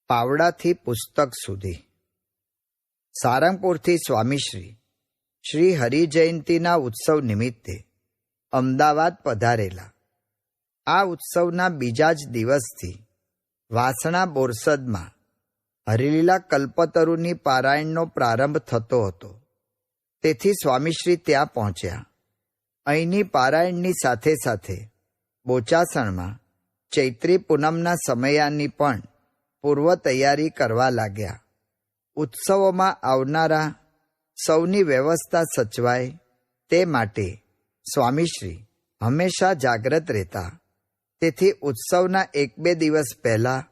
પાવડાથી પુસ્તક સુધી. સારંગપુરથી સ્વામીશ્રી શ્રી હરિજયંતીના ઉત્સવ નિમિત્તે અમદાવાદ પધારેલા. આ ઉત્સવના બીજા જ દિવસથી વાસણા બોરસદમાં હરિલીલા કલ્પતરુની પારાયણનો પ્રારંભ થતો હતો. તેથી સ્વામીશ્રી ત્યાં પહોંચ્યા. અહીંની પારાયણની સાથે સાથે બોચાસણમાં ચૈત્રી પૂનમના સમયાની પણ પૂર્વ તૈયારી કરવા લાગ્યા. ઉત્સવોમાં આવનારા સૌની વ્યવસ્થા સચવાય તે માટે સ્વામીશ્રી હંમેશા જાગ્રત રહેતા. તેથી ઉત્સવના 1-2 દિવસ પહેલાં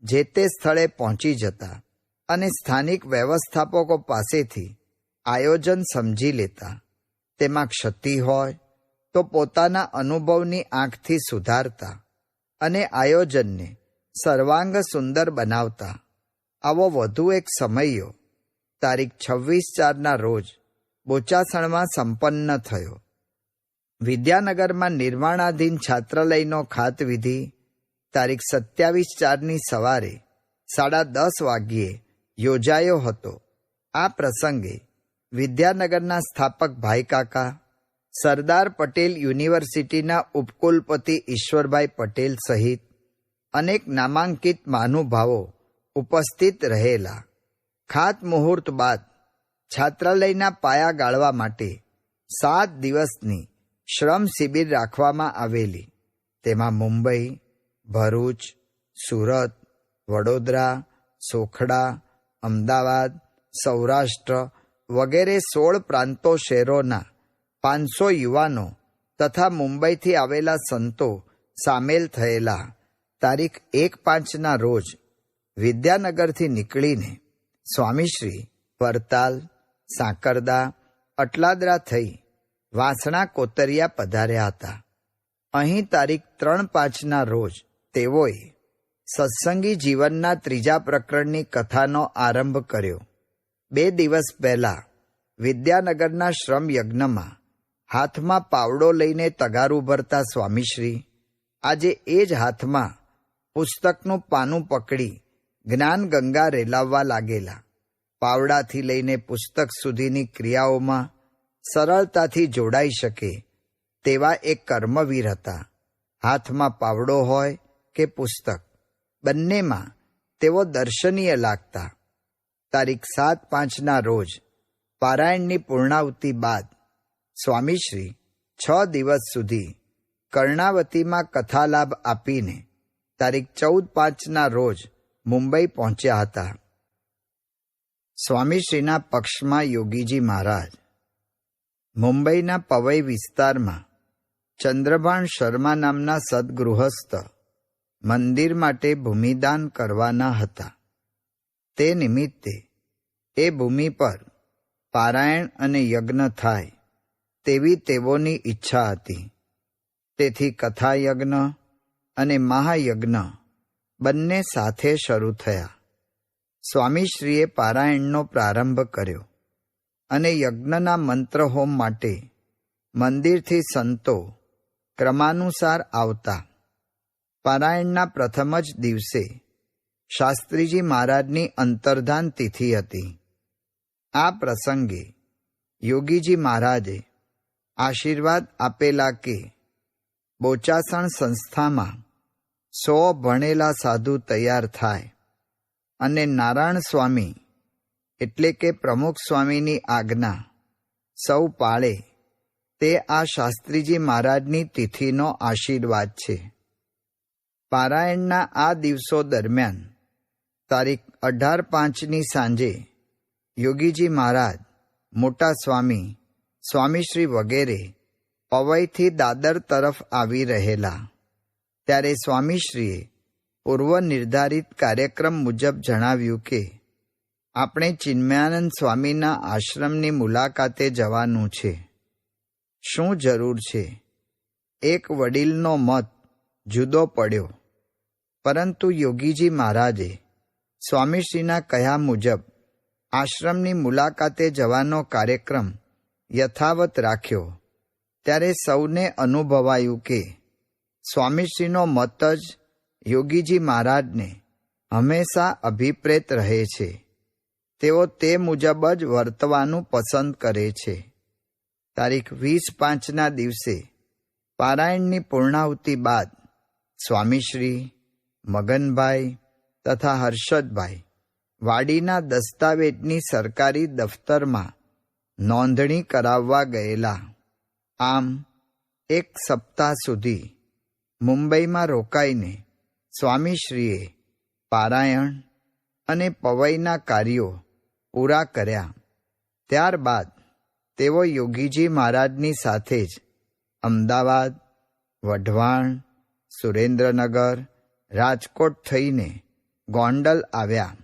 જે તે સ્થળે પહોંચી જતા અને સ્થાનિક વ્યવસ્થાપકો પાસેથી આયોજન સમજી લેતા. તેમાં ક્ષતિ હોય તો પોતાના અનુભવની આંખથી સુધારતા અને આયોજનને સર્વાંગ સુંદર બનાવતા. આવો વધુ એક સમયો તારીખ 26/4ના રોજ બોચાસણમાં સંપન્ન થયો. વિદ્યાનગરમાં નિર્માણાધીન છાત્રાલયનો ખાતવિધિ તારીખ 27/4ની સવારે 10:30 વાગ્યે યોજાયો હતો. આ પ્રસંગે વિદ્યાનગરના સ્થાપક ભાઈકાકા, સરદાર પટેલ યુનિવર્સિટીના ઉપકુલપતિ ઈશ્વરભાઈ પટેલ સહિત અનેક નામાંકિત મહાનુભાવો ઉપસ્થિત રહેલા. ખાત મુહૂર્ત બાદ છાત્રાલયના પાયા ગાળવા માટે 7 દિવસની શ્રમ શિબિર રાખવામાં આવેલી. તેમાં મુંબઈ, ભરૂચ, સુરત, વડોદરા, સોખડા, અમદાવાદ, સૌરાષ્ટ્ર વગેરે 16 પ્રાંતો શહેરોના 500 યુવાનો તથા મુંબઈથી આવેલા સંતો સામેલ થયેલા. તારીખ 1/5ના રોજ વિદ્યાનગરથી નીકળીને સ્વામીશ્રી વરતાલ, સાંકરદા, અટલાદરા થઈ વાસણા કોતરિયા પધાર્યા હતા. અહીં તારીખ 3/5ના રોજ તેઓએ સત્સંગી જીવનના 3જા પ્રકરણની કથાનો આરંભ કર્યો. 2 દિવસ પહેલા વિદ્યાનગરના શ્રમ યજ્ઞમાં હાથમાં પાવડો લઈને તગારું ભરતા સ્વામીશ્રી આજે એ જ હાથમાં પુસ્તકનું પાનું પકડી જ્ઞાન ગંગા રેલાવવા લાગેલા. પાવડાથી લઈને પુસ્તક સુધીની ક્રિયાઓમાં સરળતાથી જોડાઈ શકે તેવા એક કર્મવીર હતા. હાથમાં પાવડો હોય કે પુસ્તક, બંનેમાં તેઓ દર્શનીય લાગતા. તારીખ 7/5ના રોજ પારાયણની પૂર્ણાહુતિ બાદ સ્વામીશ્રી 6 દિવસ સુધી કર્ણાવતીમાં કથાલાભ આપીને તારીખ 14/5ના રોજ મુંબઈ પહોંચ્યા હતા. સ્વામીશ્રીના પક્ષમાં યોગીજી મહારાજ મુંબઈના પવઈ વિસ્તારમાં ચંદ્રભાન શર્મા નામના સદગૃહસ્થ મંદિર માટે ભૂમિદાન કરવાના હતા. તે નિમિત્તે એ ભૂમિ પર પારાયણ અને યજ્ઞ થાય તેવી તેઓની ઈચ્છા હતી. તેથી કથાયજ્ઞ અને મહાયજ્ઞ બંને સાથે શરૂ થયા. સ્વામીશ્રીએ પારાયણનો પ્રારંભ કર્યો અને યજ્ઞના મંત્રહોમ માટે મંદિરથી સંતો ક્રમાનુસાર આવતા. પારાયણના પ્રથમ જ દિવસે શાસ્ત્રીજી મહારાજની અંતર્ધાન તિથિ હતી. આ પ્રસંગે યોગીજી મહારાજે આશીર્વાદ આપેલા કે બોચાસણ સંસ્થામાં 100 ભણેલા સાધુ તૈયાર થાય અને નારાયણ સ્વામી એટલે કે પ્રમુખ સ્વામીની આજ્ઞા સૌ પાળે તે આ શાસ્ત્રીજી મહારાજની તિથિનો આશીર્વાદ છે. પારાયણના આ દિવસો દરમિયાન તારીખ 18/5ની સાંજે યોગીજી મહારાજ, મોટા સ્વામી, સ્વામીશ્રી વગેરે પવઈથી દાદર તરફ આવી રહેલા. ત્યારે સ્વામીશ્રીએ પૂર્વ નિર્ધારિત કાર્યક્રમ મુજબ જણાવ્યું કે આપણે ચિન્મયાનંદ સ્વામીના આશ્રમની મુલાકાતે જવાનું છે. શું જરૂર છે? એક વડીલનો મત જુદો પડ્યો, પરંતુ યોગીજી મહારાજે સ્વામીશ્રીના કહ્યા મુજબ આશ્રમની મુલાકાતે જવાનો કાર્યક્રમ યથાવત રાખ્યો. ત્યારે સૌને અનુભવાયું કે સ્વામીશ્રીનો મત જ યોગીજી મહારાજને હંમેશા અભિપ્રેત રહે છે. તેઓ તે મુજબ જ વર્તવાનું પસંદ કરે છે. તારીખ 20/5ના દિવસે પારાયણની પૂર્ણાહુતિ બાદ સ્વામીશ્રી, મગનભાઈ તથા હર્ષદભાઈ વાડીના દસ્તાવેજની સરકારી દફતરમાં નોંધણી કરાવવા ગયેલા. આમ 1 સપ્તાહ સુધી મુંબઈમાં રોકાઈને સ્વામીશ્રીએ પારાયણ અને પવઈના કાર્યો પૂરા કર્યા. ત્યારબાદ તેઓ યોગીજી મહારાજની સાથે જ અમદાવાદ, વઢવાણ, સુરેન્દ્રનગર, રાજકોટ થઈને ગોંડલ આવ્યા.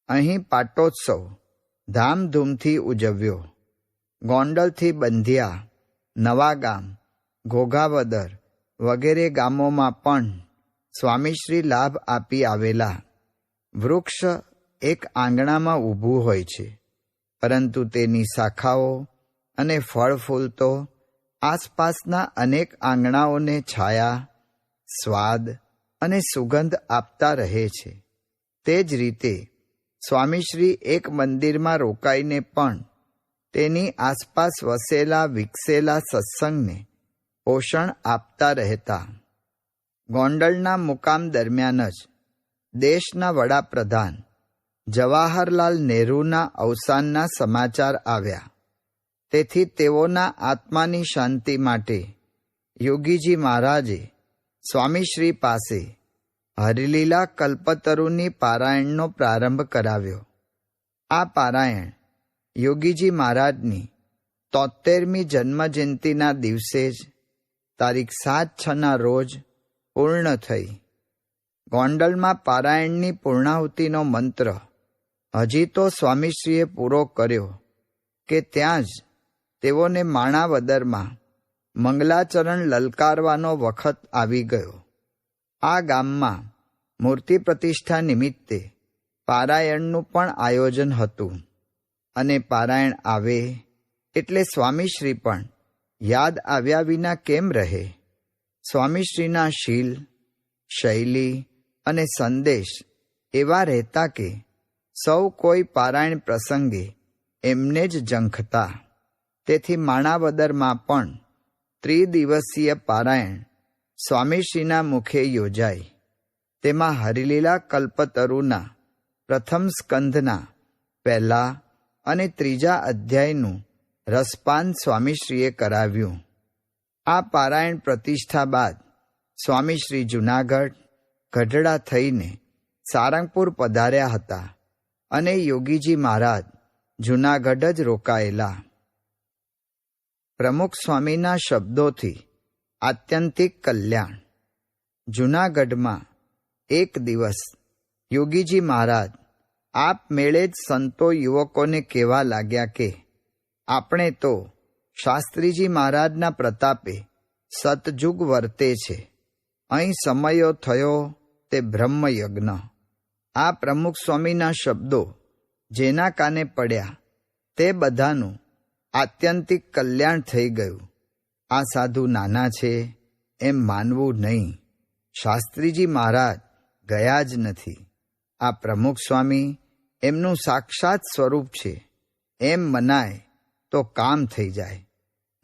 અહીં પાટોત્સવ ધામધૂમથી ઉજવ્યો. ગોંડલથી બંધિયા, નવાગામ, ઘોઘાવદર વગેરે ગામોમાં પણ સ્વામીશ્રી લાભ આપી આવેલા. વૃક્ષ એક આંગણામાં ઊભું હોય છે, પરંતુ તેની શાખાઓ અને ફળ ફૂલ તો આસપાસના અનેક આંગણાઓને છાયા, સ્વાદ અને સુગંધ આપતા રહે છે. તે જ રીતે સ્વામીશ્રી એક મંદિરમાં રોકાઈને પણ તેની આસપાસ વસેલા વિકસેલા સત્સંગને પોષણ આપતા રહેતા. ગોંડલના મુકામ દરમિયાન જ દેશના વડાપ્રધાન જવાહરલાલ નહેરુના અવસાનના સમાચાર આવ્યા. તેથી તેઓના આત્માની શાંતિ માટે યોગીજી મહારાજે સ્વામીશ્રી પાસે હરિલીલા કલ્પતરુની પારાયણનો પ્રારંભ કરાવ્યો. આ પારાયણ યોગીજી મહારાજની 73મી જન્મજયંતિના દિવસે જ તારીખ 7/6ના રોજ પૂર્ણ થઈ. ગોંડલમાં પારાયણની પૂર્ણાહુતિનો મંત્ર હજી તો સ્વામીશ્રીએ પૂરો કર્યો કે ત્યાં જ તેઓને માણાવદરમાં મંગલાચરણ લલકારવાનો વખત આવી ગયો. આ ગામમાં મૂર્તિ પ્રતિષ્ઠા નિમિત્તે પારાયણનું પણ આયોજન હતું અને પારાયણ આવે એટલે સ્વામીશ્રી પણ યાદ આવ્યા વિના કેમ રહે? સ્વામીશ્રીના શીલ, શૈલી અને સંદેશ એવા રહેતા કે સૌ કોઈ પારાયણ પ્રસંગે એમને જ ઝંખતા. તેથી માણાવદરમાં પણ 3 દિવસીય પારાયણ સ્વામીશ્રીના મુખે યોજાઈ. તેમાં હરિલીલા કલ્પતરુના પ્રથમ સ્કંધના 1 અને 3 અધ્યાયનું રસપાન સ્વામીશ્રીએ કરાવ્યું. આ પારાયણ પ્રતિષ્ઠા બાદ સ્વામીશ્રી જૂનાગઢ, ગઢડા થઈને સારંગપુર પધાર્યા હતા અને યોગીજી મહારાજ જૂનાગઢ જ રોકાયેલા. પ્રમુખ સ્વામીના શબ્દોથી આત્યંતિક કલ્યાણ. જૂનાગઢમાં એક દિવસ યોગીજી મહારાજ આપમેળે જ સંતો યુવકોને કહેવા લાગ્યા કે આપણે તો શાસ્ત્રીજી મહારાજના પ્રતાપે સતયુગ વર્તે છે. અહીં સમયો થયો તે બ્રહ્મયજ્ઞ. આ પ્રમુખ સ્વામીના શબ્દો જેના કાને પડ્યા તે બધાનું આત્યંતિક કલ્યાણ થઈ ગયું. આ સાધુ નાના છે એમ માનવું નહીં. શાસ્ત્રીજી મહારાજ ગયા જ નથી. આ પ્રમુખ સ્વામી એમનું સાક્ષાત સ્વરૂપ છે એમ મનાય તો કામ થઈ જાય.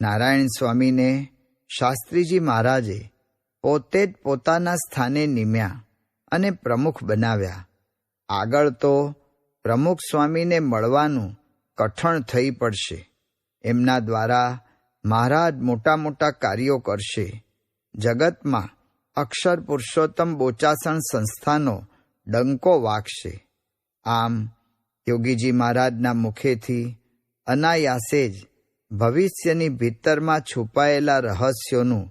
નારાયણ સ્વામીને શાસ્ત્રીજી મહારાજે પોતે જ પોતાના સ્થાને નિમ્યા અને પ્રમુખ બનાવ્યા. આગળ તો પ્રમુખ સ્વામીને મળવાનું કઠણ થઈ પડશે. એમના દ્વારા મહારાજ મોટા મોટા કાર્યો કરશે. જગતમાં અક્ષર પુરુષોત્તમ બોચાસણ સંસ્થાનો ડંકો વાગશે. આમ યોગીજી મહારાજના મુખેથી અનાયાસે જ ભવિષ્યની ભીતરમાં છુપાયેલા રહસ્યોનું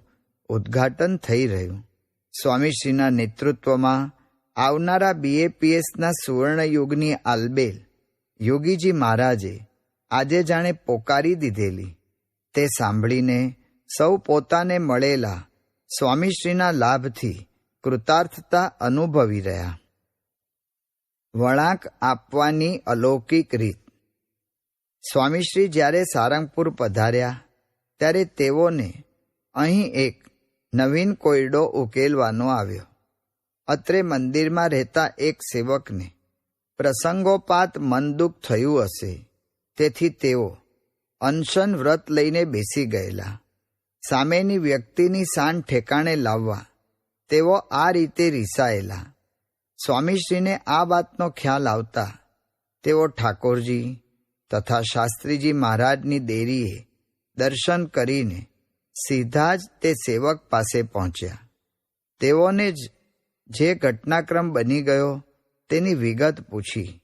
ઉદ્ઘાટન થઈ રહ્યું. સ્વામીશ્રીના નેતૃત્વમાં આવનારા BAPSના સુવર્ણયુગની આલબેલ યોગીજી મહારાજે આજે જાણે પોકારી દીધેલી. તે સાંભળીને સૌ પોતાને મળેલા સ્વામીશ્રીના લાભથી કૃતાર્થતા અનુભવી રહ્યા. વળાંક આપવાની અલૌકિક રીત. સ્વામીશ્રી જ્યારે સારંગપુર પધાર્યા ત્યારે તેઓને અહીં એક નવીન કોયડો ઉકેલવાનો આવ્યો. અત્રે મંદિરમાં રહેતા એક સેવકને પ્રસંગોપાત મનદુઃખ થયું હશે, તેથી તેઓ અનશન વ્રત લઈને બેસી ગયેલા. સામેની વ્યક્તિની શાન ઠેકાણે લાવવા તેઓ આ રીતે રીસાયેલા. સ્વામીશ્રીને આ વાતનો ખ્યાલ આવતા તેઓ ઠાકોરજી તથા શાસ્ત્રીજી મહારાજની દેરીએ દર્શન કરીને સીધા જ તે સેવક પાસે પહોંચ્યા. તેઓને જે ઘટનાક્રમ બની ગયો તેની વિગત પૂછી.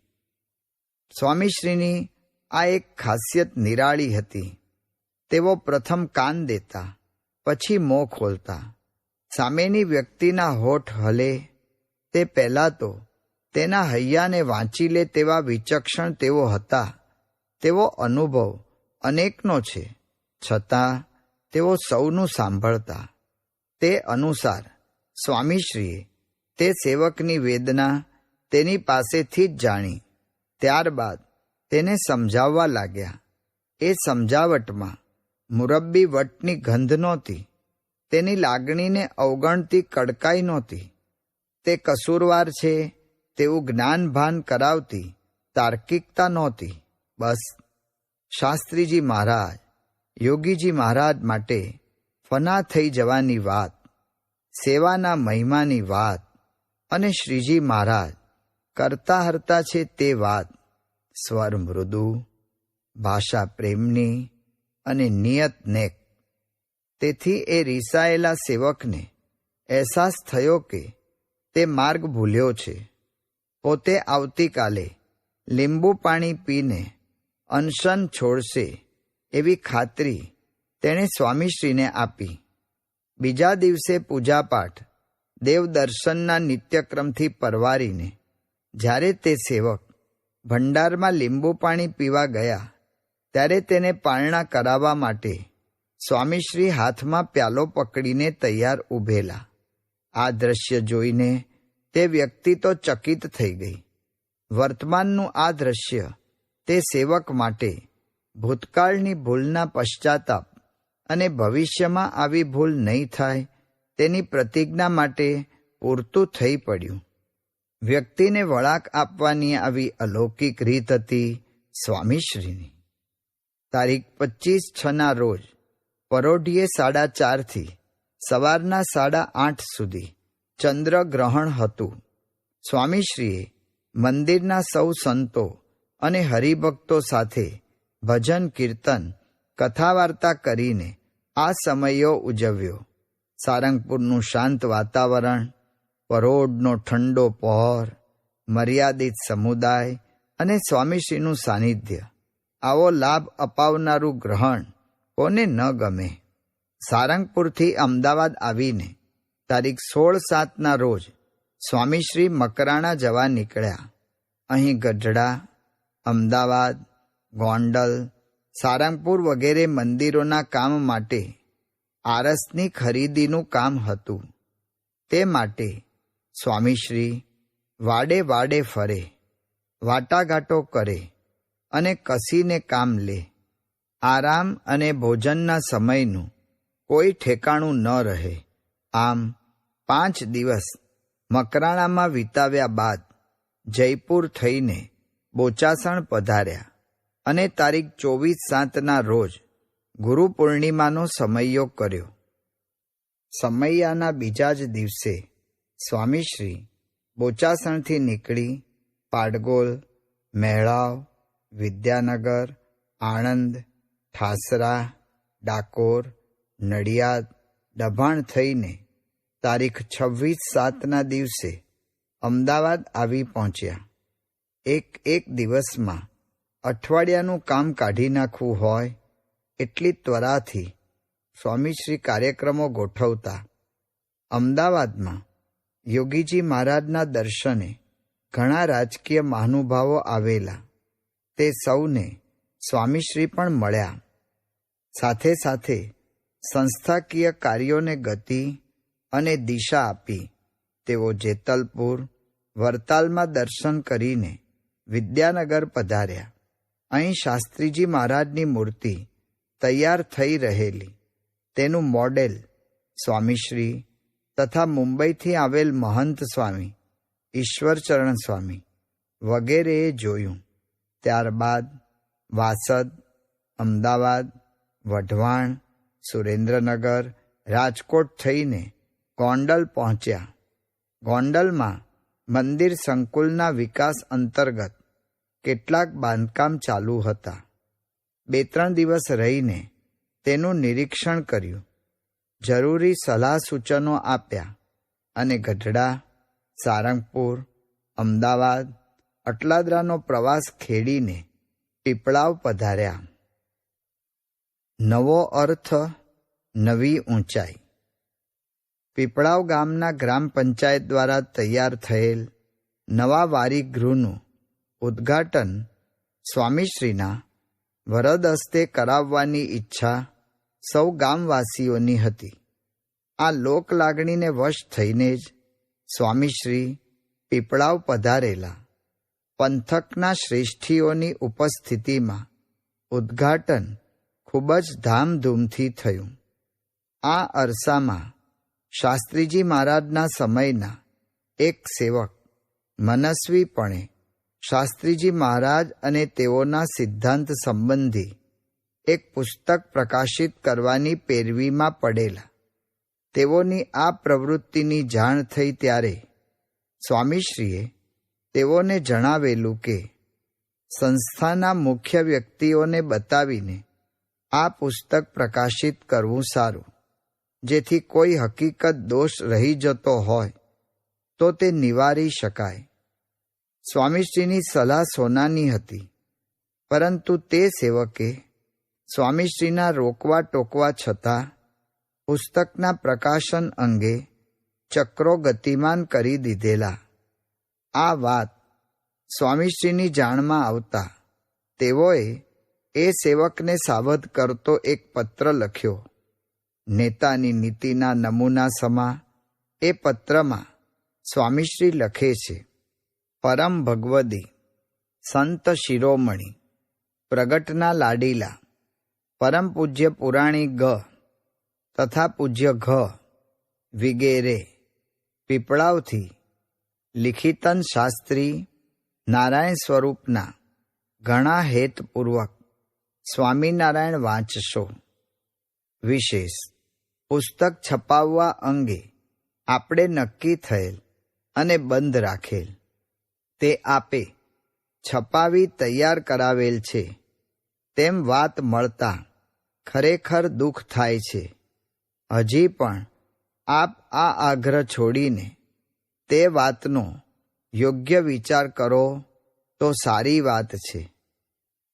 સ્વામીશ્રીની આ એક ખાસિયત નિરાળી હતી. તેઓ પ્રથમ કાન દેતા, પછી મોં ખોલતા. સામેની વ્યક્તિના હોઠ હલે તે પહેલાં તો તેના હૈયાને વાંચી લે તેવા વિચક્ષણ તેઓ હતા. તેવો અનુભવ અનેકનો છે, છતાં તેઓ સૌનું સાંભળતા. તે અનુસાર સ્વામીશ્રીએ તે સેવકની વેદના તેની પાસેથી જ જાણી. ત્યારબાદ તેને સમજાવવા લાગ્યા. એ સમજાવટમાં મુરબ્બી વટની ગંધ નહોતી. તેની લાગણીને અવગણતી કડકાઈ નહોતી. તે કસૂરવાર છે તેવું જ્ઞાન ભાન કરાવતી તાર્કિકતા નહોતી. બસ શાસ્ત્રીજી મહારાજ, યોગીજી મહારાજ માટે ફના થઈ જવાની વાત, સેવાના મહિમાની વાત અને શ્રીજી મહારાજ કરતા હરતા છે તે વાત, સ્વર મૃદુ, ભાષા પ્રેમની અને નિયત નેક. તેથી એ રીસાયેલા સેવકને અહેસાસ થયો કે તે માર્ગ ભૂલ્યો છે. પોતે આવતીકાલે લીંબુ પાણી પીને અનશન છોડશે એવી ખાતરી તેણે સ્વામીશ્રીને આપી. બીજા દિવસે પૂજાપાઠ, દેવદર્શનના નિત્યક્રમથી પરવારીને જ્યારે તે સેવક ભંડારમાં લીંબુ પાણી પીવા ગયા ત્યારે તેને પારણા કરાવવા માટે સ્વામીશ્રી હાથમાં પ્યાલો પકડીને તૈયાર ઊભેલા. આ દ્રશ્ય જોઈને તે વ્યક્તિ તો ચકિત થઈ ગઈ. વર્તમાનનું આ દ્રશ્ય તે સેવક માટે ભૂતકાળની ભૂલના પશ્ચાતાપ અને ભવિષ્યમાં આવી ભૂલ નહીં થાય તેની પ્રતિજ્ઞા માટે પૂરતું થઈ પડ્યું. વ્યક્તિને વળાક આપવાની આવી અલૌકિક રીત હતી સ્વામીશ્રીની. તારીખ 25/6 રોજ પરોઢિયે 4:30 સવારના 8:30 સુધી ચંદ્રગ્રહણ હતું. સ્વામીશ્રીએ મંદિરના સૌ સંતો અને હરિભક્તો સાથે ભજન કીર્તન કથા વાર્તા કરીને આ સમયો ઉજવ્યો. સારંગપુરનું શાંત વાતાવરણ, પરોઢનો ઠંડો પહોર, મર્યાદિત સમુદાય અને સ્વામીશ્રીનું સાનિધ્ય, આવો લાભ અપાવનારું ગ્રહણ કોને ન ગમે. સારંગપુરથી અમદાવાદ આવીને તારીખ 16/7 રોજ સ્વામીશ્રી મકરાણા જવા નીકળ્યા. અહીં ગઢડા, અમદાવાદ, ગોંડલ, સારંગપુર વગેરે મંદિરોના કામ માટે આરસની ખરીદીનું કામ હતું. તે માટે સ્વામીશ્રી વાડે વાડે ફરે, વાટાઘાટો કરે અને કસીને કામ લે. આરામ અને ભોજનના સમયનું કોઈ ઠેકાણું ન રહે. આમ 5 દિવસ મકરાણામાં વિતાવ્યા બાદ જયપુર થઈને બોચાસણ પધાર્યા અને તારીખ 24/7 રોજ ગુરુ પૂર્ણિમાનો સમયો કર્યો. સમૈયાના બીજા જ દિવસે સ્વામીશ્રી બોચાસણથી નીકળી પાડગોલ, મેળાવ, વિદ્યાનગર, આણંદ, ઠાસરા, ડાકોર, નડિયાદ, દભાણ થઈને તારીખ 26/7 દિવસે અમદાવાદ આવી પહોંચ્યા. એક દિવસમાં અઠવાડિયાનું કામ કાઢી નાખવું હોય એટલી ત્વરાથી સ્વામીશ્રી કાર્યક્રમો ગોઠવતા. અમદાવાદમાં યોગીજી મહારાજના દર્શને ઘણા રાજકીય મહાનુભાવો આવેલા. તે સૌને સ્વામીશ્રી પણ મળ્યા. સાથે સાથે સંસ્થાકીય કાર્યોને ગતિ અને દિશા આપી તેઓ જેતલપુર, વરતાલમાં દર્શન કરીને વિદ્યાનગર પધાર્યા. અહીં શાસ્ત્રીજી મહારાજની મૂર્તિ તૈયાર થઈ રહેલી. તેનું મોડેલ સ્વામીશ્રી તથા મુંબઈથી આવેલ મહંત સ્વામી ઈશ્વરચરણ સ્વામી વગેરેએ જોયું. ત્યારબાદ વાસદ, અમદાવાદ, વઢવાણ, સુરેન્દ્રનગર, રાજકોટ થઈને ગોંડલ પહોંચ્યા. ગોંડલમાં મંદિર સંકુલના વિકાસ અંતર્ગત કેટલાક બાંધકામ ચાલુ હતા. 2-3 દિવસ રહીને તેનું નિરીક્ષણ કર્યું, જરૂરી સલાહ સૂચનો આપ્યા અને ગઢડા, સારંગપુર, અમદાવાદ, અટલાદરાનો પ્રવાસ ખેડીને પીપળાવ પધાર્યા. નવો અર્થ, નવી ઊંચાઈ. પીપળાવ ગામના ગ્રામ પંચાયત દ્વારા તૈયાર થયેલ નવા વારીગૃહનું ઉદ્ઘાટન સ્વામીશ્રીના વરદ હસ્તે કરાવવાની ઈચ્છા સૌ ગામવાસીઓની હતી. આ લોકલાગણીને વશ થઈને જ સ્વામીશ્રી પીપળાવ પધારેલા. પંથકના શ્રેષ્ઠીઓની ઉપસ્થિતિમાં ઉદ્ઘાટન ખૂબ જ ધામધૂમથી થયું. આ અરસામાં શાસ્ત્રીજી મહારાજના સમયના એક સેવક મનસ્વીપણે શાસ્ત્રીજી મહારાજ અને તેઓના સિદ્ધાંત સંબંધી એક પુસ્તક પ્રકાશિત કરવાની પેરવીમાં પડેલા. તેઓની આ પ્રવૃત્તિની જાણ થઈ ત્યારે સ્વામીશ્રીએ તેઓને જણાવેલું કે સંસ્થાના મુખ્ય વ્યક્તિઓને બતાવીને આ પુસ્તક પ્રકાશિત કરવું સારું, જેથી કોઈ હકીકત દોષ રહી જતો હોય તો તે નિવારી શકાય. સ્વામીશ્રીની સલાહ સોનાની હતી, પરંતુ તે સેવકે સ્વામીશ્રીના રોકવા ટોકવા છતાં પુસ્તકના પ્રકાશન અંગે ચક્રો ગતિમાન કરી દીધેલા. આ વાત સ્વામીશ્રીની જાણમાં આવતા તેઓએ એ સેવકને સાવધ કરતો એક પત્ર લખ્યો. નેતાની નીતિના નમૂના સમા એ પત્રમાં સ્વામીશ્રી લખે છે, પરમ ભગવદી, સંત શિરોમણી, પ્રગટના લાડીલા, પરમ પૂજ્ય પુરાણી ગ તથા પૂજ્ય ઘ વિગેરે પીપળાવથી લિખિતન શાસ્ત્રી નારાયણ સ્વરૂપના ઘણા હેતપૂર્વક સ્વામિનારાયણ વાંચશો. વિશેષ પુસ્તક છપાવવા અંગે આપણે નક્કી થયેલ અને બંધ રાખેલ તે આપે છપાવી તૈયાર કરાવેલ છે તેમ વાત મળતા ખરેખર દુઃખ થાય છે. હજી પણ આપ આ આગ્રહ છોડીને તે વાતનો યોગ્ય વિચાર કરો તો સારી વાત છે.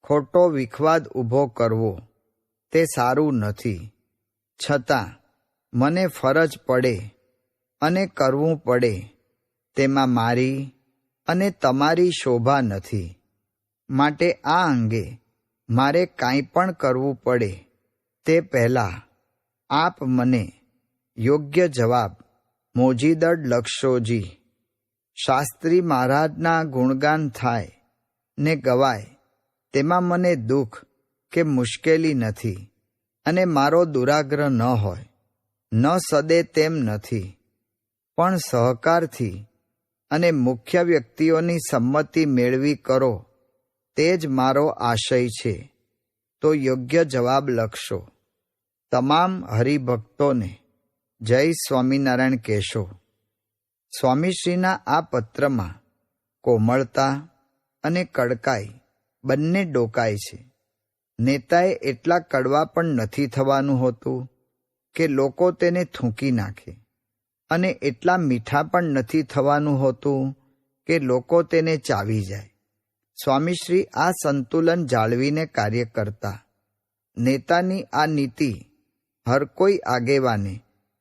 ખોટો વિખવાદ ઊભો કરવો તે સારું નથી. છતાં મને ફરજ પડે અને કરવું પડે તેમાં મારી અને તમારી શોભા નથી. માટે આ અંગે મારે કાંઈ પણ કરવું પડે તે પહેલાં આપ મને યોગ્ય જવાબ મોજીદડ લખશોજી. શાસ્ત્રી મહારાજના ગુણગાન થાય ને ગવાય તેમાં મને દુઃખ કે મુશ્કેલી નથી, અને મારો દુરાગ્રહ ન હોય, ન સદે તેમ નથી, પણ સહકારથી અને મુખ્ય વ્યક્તિઓની સંમતિ મેળવી કરો તે જ મારો આશય છે. તો યોગ્ય જવાબ લખશો. તમામ હરિભક્તોને જય સ્વામિનારાયણ કહેશો. સ્વામીશ્રીના આ પત્રમાં કોમળતા અને કડકાઈ બંને ડોકાય છે. નેતાએ એટલા કડવા પણ નથી થવાનું હોતું કે લોકો તેને થૂંકી નાખે, અને એટલા મીઠા પણ નથી થવાનું હોતું કે લોકો તેને ચાવી જાય. સ્વામીશ્રી આ સંતુલન જાળવીને કાર્ય કરતા. નેતાની આ નીતિ હર કોઈ આગેવાને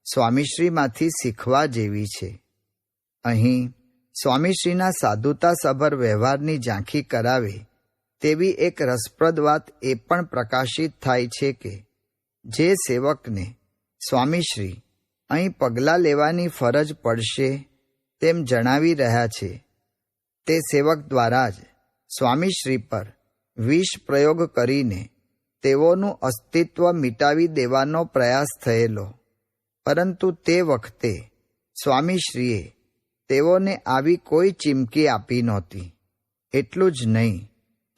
સ્વામીશ્રીમાંથી શીખવા જેવી છે. અહીં સ્વામીશ્રીના સાધુતાસભર વ્યવહારની ઝાંખી કરાવે તેવી એક રસપ્રદ વાત એ પણ પ્રકાશિત થાય છે કે જે સેવકને સ્વામીશ્રી અહીં પગલાં લેવાની ફરજ પડશે તેમ જણાવી રહ્યા છે, તે સેવક દ્વારા જ સ્વામીશ્રી પર વિષ પ્રયોગ કરીને તેઓનું અસ્તિત્વ મિટાવી દેવાનો પ્રયાસ થયેલો. પરંતુ તે વખતે સ્વામીશ્રીએ તેઓને આવી કોઈ ચીમકી આપી નહોતી. એટલું જ નહીં,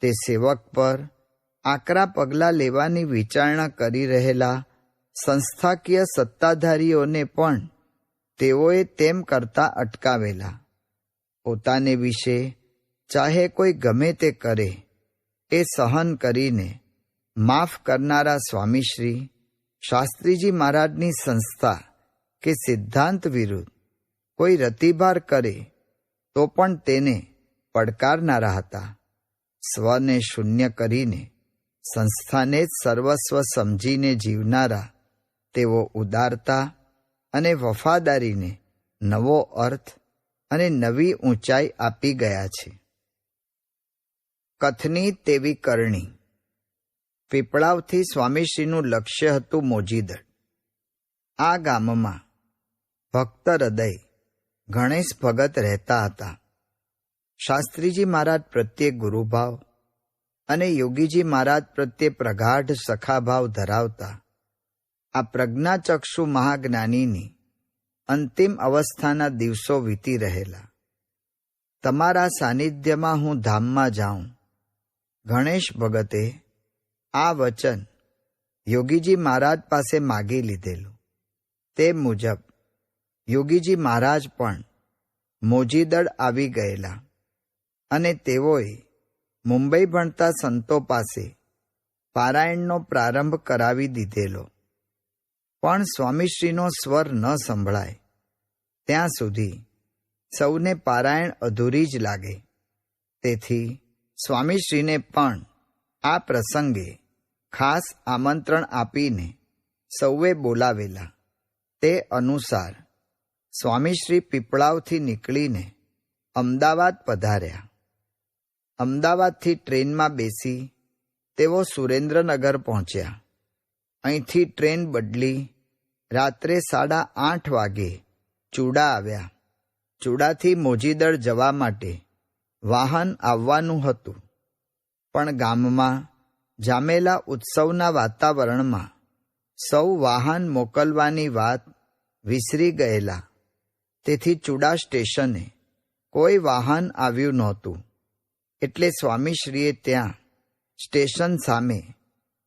તે સેવક પર આકરા પગલાં લેવાની વિચારણા કરી રહેલા સંસ્થાકીય સત્તાધારીઓને પણ તેઓએ તેમ કરતા અટકાવેલા. પોતાને વિશે ચાહે કોઈ ગમે તે કરે એ સહન કરીને માફ કરનારા સ્વામીશ્રી શાસ્ત્રીજી મહારાજની સંસ્થા કે સિદ્ધાંત વિરુદ્ધ કોઈ રતિભાર કરે તો પણ તેને પડકારનારા હતા. સ્વને શૂન્ય કરીને સંસ્થાને જ સર્વસ્વ સમજીને જીવનારા તેઓ ઉદારતા અને વફાદારીને નવો અર્થ અને નવી ઊંચાઈ આપી ગયા છે. કથની તેવી કરણી. પીપળાવથી સ્વામીશ્રીનું લક્ષ્ય હતું મોજીદડ. આ ગામમાં ભક્ત હૃદય ગણેશ ભગત રહેતા હતા. શાસ્ત્રીજી મહારાજ પ્રત્યે ગુરુભાવ અને યોગીજી મહારાજ પ્રત્યે પ્રગાઢ સખાભાવ ધરાવતા આ પ્રજ્ઞાચક્ષુ મહાજ્ઞાનીની અંતિમ અવસ્થાના દિવસો વીતી રહેલા. તમારા સાનિધ્યમાં હું ધામમાં જાઉં. ગણેશ ભગતે આ વચન યોગીજી મહારાજ પાસે માગી લીધેલું. તે મુજબ યોગીજી મહારાજ પણ મોજીદડ આવી ગયેલા અને તેઓએ મુંબઈ ભણતા સંતો પાસે પારાયણનો પ્રારંભ કરાવી દીધેલો. પણ સ્વામીશ્રીનો સ્વર ન સંભળાય ત્યાં સુધી સૌને પારાયણ અધૂરી જ લાગે. તેથી સ્વામીશ્રીને પણ આ પ્રસંગે ખાસ આમંત્રણ આપીને સૌએ બોલાવેલા. તે અનુસાર સ્વામીશ્રી પીપળાવથી નીકળીને અમદાવાદ પધાર્યા. અમદાવાદથી ટ્રેનમાં બેસી તેઓ સુરેન્દ્રનગર પહોંચ્યા. અહીંથી ટ્રેન બદલી રાત્રે 8:30 વાગે ચૂડા આવ્યા. ચૂડાથી મોજીદડ જવા માટે વાહન આવવાનું હતું, પણ ગામમાં જામેલા ઉત્સવના વાતાવરણમાં સૌ વાહન મોકલવાની વાત વિસરી ગયેલા. તેથી ચૂડા સ્ટેશને કોઈ વાહન આવ્યું નહોતું. એટલે સ્વામીશ્રીએ ત્યાં સ્ટેશન સામે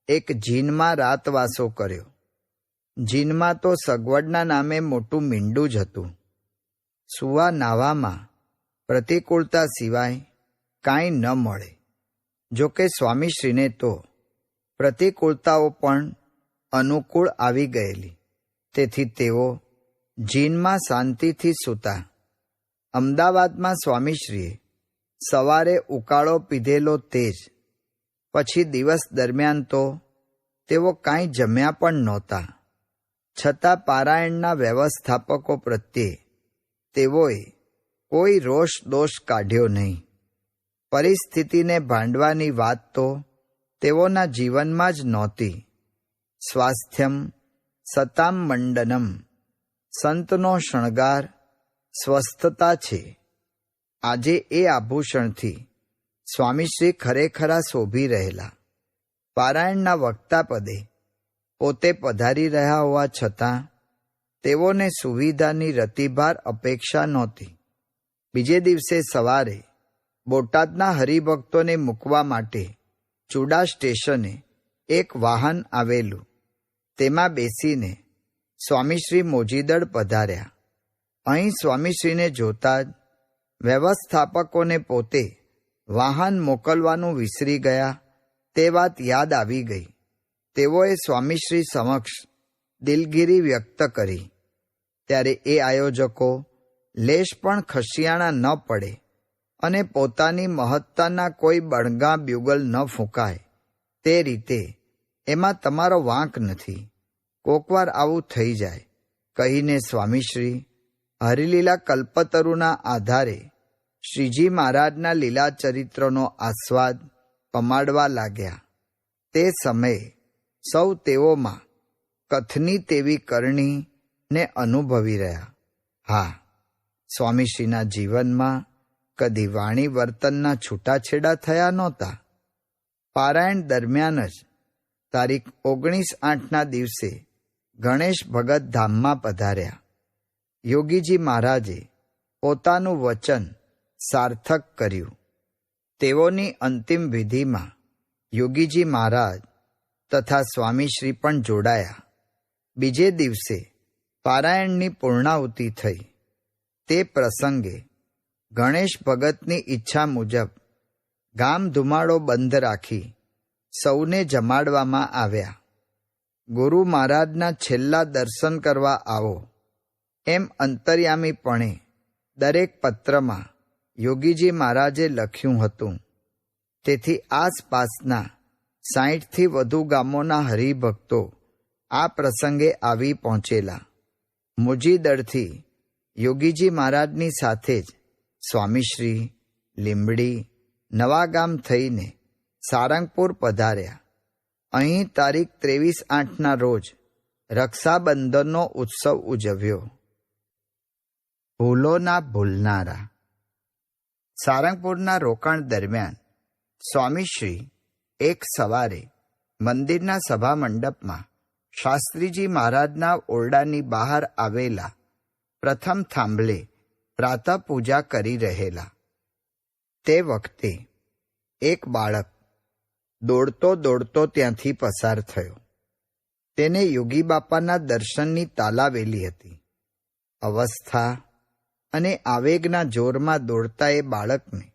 એક જીનમાં રાતવાસો કર્યો. જીનમાં તો સગવડના નામે મોટું મીંડું જ હતું. સૂવા નાવામાં પ્રતિકૂળતા સિવાય કાંઈ ન મળે. જોકે સ્વામીશ્રીને તો પ્રતિકૂળતાઓ પણ અનુકૂળ આવી ગયેલી. તેથી તેઓ જીનમાં શાંતિથી સૂતા. અમદાવાદમાં સ્વામીશ્રીએ સવારે ઉકાળો પીધેલો તે જ. પછી દિવસ દરમિયાન તો તેઓ કાંઈ જમ્યા પણ નહોતા. છતાં પારાયણના વ્યવસ્થાપકો પ્રત્યે તેઓએ કોઈ રોષ દોષ કાઢ્યો નહીં. પરિસ્થિતિને ભાંડવાની વાત તો તેઓના જીવનમાં જ નહોતી. સ્વાસ્થ્યમ સતામ મંડનમ. સંતનો શણગાર સ્વસ્થતા છે. આજે એ આભૂષણથી સ્વામીશ્રી ખરેખરા શોભી રહેલા. પારાયણના વક્તા પદે પોતે પધારી રહ્યા હોવા છતાં તેઓને સુવિધાની રતિભાર અપેક્ષા નહોતી. બીજે દિવસે સવારે બોટાદના હરિભક્તોને મૂકવા માટે ચૂડા સ્ટેશને એક વાહન આવેલું. તેમાં બેસીને સ્વામીશ્રી મોજીદડ પધાર્યા. અહીં સ્વામીશ્રીને જોતા જ વ્યવસ્થાપકોને પોતે વાહન મોકલવાનું વિસરી ગયા તે વાત યાદ આવી ગઈ. તેઓએ સ્વામીશ્રી સમક્ષ દિલગીરી વ્યક્ત કરી. ત્યારે એ આયોજકો લેશ પણ ખસિયાણા ન પડે અને પોતાની મહત્તાના કોઈ બણગા બ્યુગલ ન ફૂંકાય તે રીતે એમાં તમારો વાંક નથી. કોકવાર આવું થઈ જાય કહીને સ્વામીશ્રી હરિલીલા કલ્પતરુના આધારે શ્રીજી મહારાજના લીલા ચરિત્રનો આસ્વાદ પમાડવા લાગ્યા. તે સમયે સૌ તેઓમાં કથની તેવી કરણીને અનુભવી રહ્યા. હા, સ્વામીશ્રીના જીવનમાં કદી વાણી વર્તનના છૂટાછેડા થયા નહોતા. પારાયણ દરમિયાન જ તારીખ 19/8ના દિવસે ગણેશ ભગત ધામમાં પધાર્યા. યોગીજી મહારાજે પોતાનું વચન સાર્થક કર્યું. તેઓની અંતિમ વિધિમાં યોગીજી મહારાજ તથા સ્વામીશ્રી પણ જોડાયા. બીજે દિવસે પારાયણની પૂર્ણાહુતિ થઈ. તે પ્રસંગે ગણેશ ભગતની ઈચ્છા મુજબ ગામ ધુમાડો બંધ રાખી સૌને જમાડવામાં આવ્યા. ગુરુ મહારાજના છેલ્લા દર્શન કરવા આવો એમ અંતર્યામીપણે દરેક પત્રમાં યોગીજી મહારાજે લખ્યું હતું. તેથી આસપાસના 60થી વધુ ગામોના હરિભક્તો આ પ્રસંગે આવી પહોંચેલા. મુજીદળથી યોગીજી મહારાજની સાથે જ સ્વામીશ્રી, લીંબડી, નવાગામ થઈને સારંગપુર પધાર્યા. અહીં તારીખ 23/8ના રોજ રક્ષાબંધનનો ઉત્સવ ઉજવ્યો. ભૂલોના ભૂલનારા. સારંગપુરના રોકાણ દરમિયાન સ્વામીશ્રી એક સવારે મંદિરના સભા મંડપમાં શાસ્ત્રીજી મહારાજના ઓરડાની બહાર આવેલા પ્રથમ થાંભલે પ્રાતઃ પૂજા કરી રહેલા. તે વખતે એક બાળક દોડતો દોડતો ત્યાંથી પસાર થયો. તેને યોગી બાપાના દર્શનની તાલાવેલી હતી. અવસ્થા અને આવેગના જોરમાં દોડતા એ બાળકને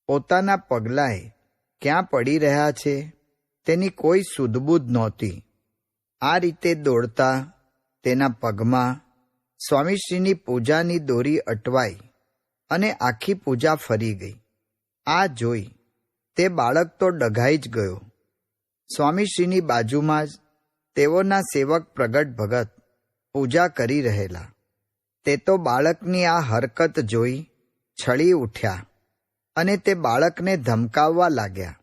પોતાના પગલાંએ ક્યાં પડી રહ્યા છે તેની કોઈ સૂઝબૂઝ નહોતી. આ રીતે દોડતા તેના પગમાં સ્વામીશ્રીની પૂજાની દોરી અટવાઈ અને આખી પૂજા ફરી ગઈ. આ જોઈ તે બાળક તો ડઘાઈ જ ગયો. સ્વામીશ્રીની બાજુમાં જ તેઓના સેવક પ્રગટ ભગત પૂજા કરી રહેલા. તે તો બાળકની આ હરકત જોઈ છળી ઉઠ્યા અને તે બાળકને ધમકાવવા લાગ્યા.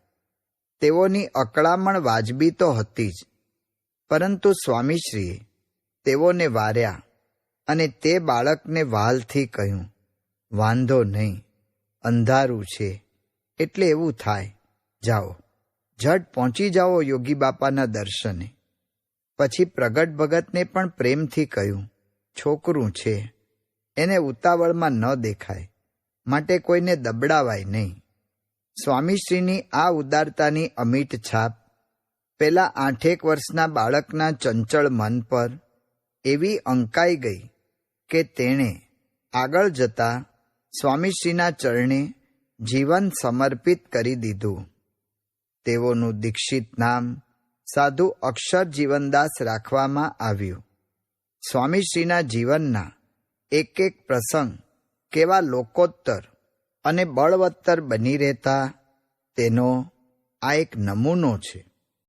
તેઓની અકળામણ વાજબી તો હતી જ, પરંતુ સ્વામીશ્રીએ તેઓને વાર્યા અને તે બાળકને વહાલથી કહ્યું, વાંધો નહીં, અંધારું છે એટલે એવું થાય, જાઓ, ઝટ પહોંચી જાઓ યોગી બાપાના દર્શને. પછી પ્રગટ ભગતને પણ પ્રેમથી કહ્યું, છોકરું છે, એને ઉતાવળમાં ન દેખાય, માટે કોઈને દબડાવાય નહીં. સ્વામીશ્રીની આ ઉદારતાની અમીટ છાપ પેલા 8 વર્ષના બાળકના ચંચળ મન પર એવી અંકાઈ ગઈ કે તેણે આગળ જતા સ્વામીશ્રીના ચરણે જીવન સમર્પિત કરી દીધું. તેઓનું દીક્ષિત નામ સાધુ અક્ષર જીવનદાસ રાખવામાં આવ્યું. સ્વામીશ્રીના જીવનના એક એક પ્રસંગ કેવા લોકોત્તર અને બળવત્તર બની રહેતા તેનો આ એક નમૂનો છે.